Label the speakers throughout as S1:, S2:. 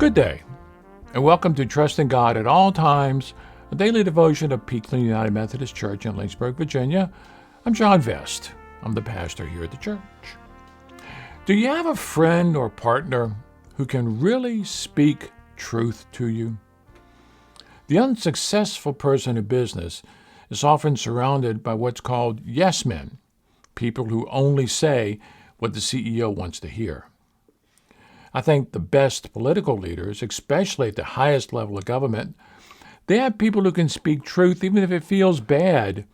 S1: Good day, and welcome to Trusting God at All Times, a daily devotion of Peakland United Methodist Church in Lynchburg, Virginia. I'm John Vest. I'm the pastor here at the church. Do you have a friend or partner who can really speak truth to you? The unsuccessful person in business is often surrounded by what's called yes men, people who only say what the CEO wants to hear. I think the best political leaders, especially at the highest level of government, they have people who can speak truth even if it feels bad.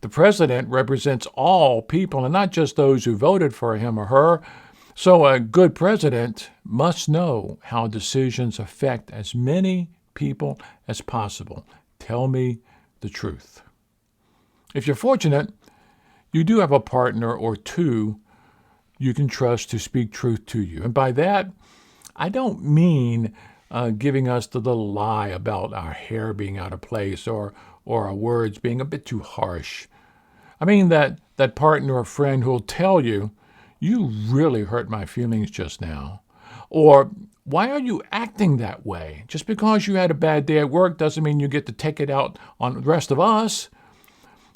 S1: The president represents all people and not just those who voted for him or her. So a good president must know how decisions affect as many people as possible. Tell me the truth. If you're fortunate, you do have a partner or two you can trust to speak truth to you. And by that, I don't mean giving us the little lie about our hair being out of place or our words being a bit too harsh. I mean that partner or friend who'll tell you, you really hurt my feelings just now. Or, why are you acting that way? Just because you had a bad day at work doesn't mean you get to take it out on the rest of us.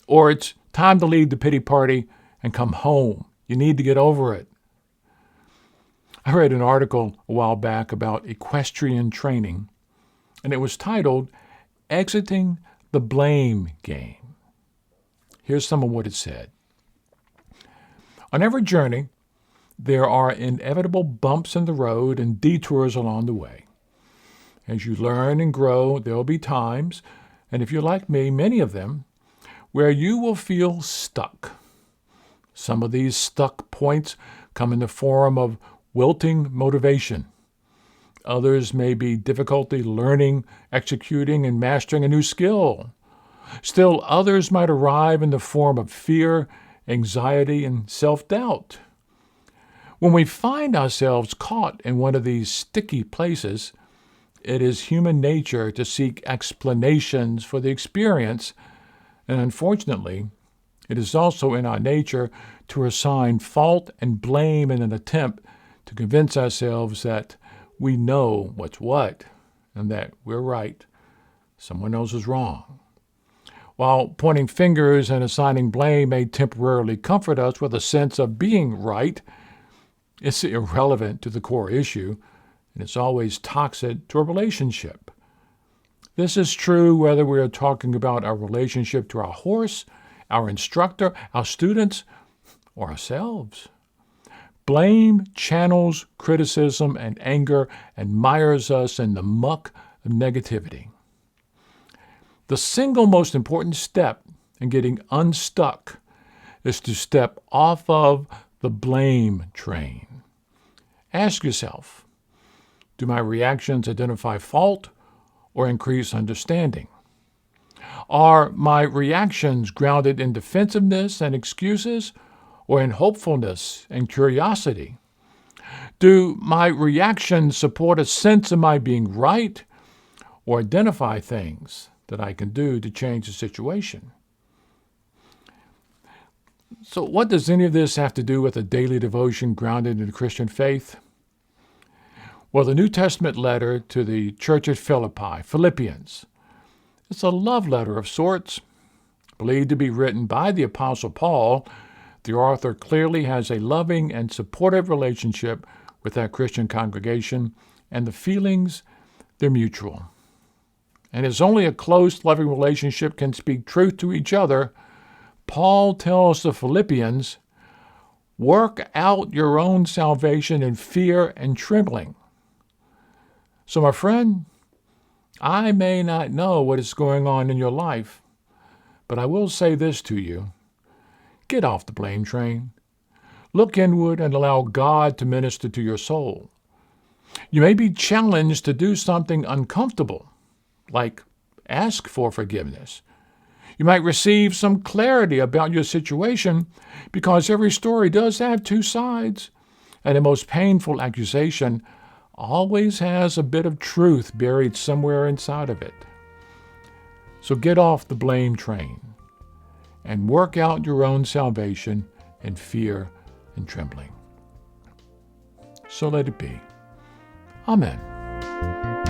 S1: Or it's time to leave the pity party and come home. You need to get over it. I read an article a while back about equestrian training, and it was titled, Exiting the Blame Game. Here's some of what it said. On every journey, there are inevitable bumps in the road and detours along the way. As you learn and grow, there will be times, and if you're like me, many of them, where you will feel stuck. Some of these stuck points come in the form of wilting motivation. Others may be difficulty learning, executing, and mastering a new skill. Still, others might arrive in the form of fear, anxiety, and self-doubt. When we find ourselves caught in one of these sticky places, it is human nature to seek explanations for the experience, and unfortunately, it is also in our nature to assign fault and blame in an attempt to convince ourselves that we know what's what and that we're right. Someone else is wrong. While pointing fingers and assigning blame may temporarily comfort us with a sense of being right, it's irrelevant to the core issue, and it's always toxic to a relationship. This is true whether we are talking about our relationship to our horse, our instructor, our students, or ourselves. Blame channels criticism and anger and mires us in the muck of negativity. The single most important step in getting unstuck is to step off of the blame train. Ask yourself, do my reactions identify fault or increase understanding? Are my reactions grounded in defensiveness and excuses or in hopefulness and curiosity? Do my reactions support a sense of my being right or identify things that I can do to change the situation? So what does any of this have to do with a daily devotion grounded in the Christian faith? Well, the New Testament letter to the church at Philippi, Philippians, it's a love letter of sorts, believed to be written by the Apostle Paul. The author clearly has a loving and supportive relationship with that Christian congregation, and the feelings, they're mutual. And as only a close, loving relationship can speak truth to each other, Paul tells the Philippians, work out your own salvation in fear and trembling. So, my friend, I may not know what is going on in your life, but I will say this to you. Get off the blame train. Look inward and allow God to minister to your soul. You may be challenged to do something uncomfortable, like ask for forgiveness. You might receive some clarity about your situation because every story does have two sides, and the most painful accusation always has a bit of truth buried somewhere inside of it. So get off the blame train and work out your own salvation in fear and trembling. So let it be. Amen. you.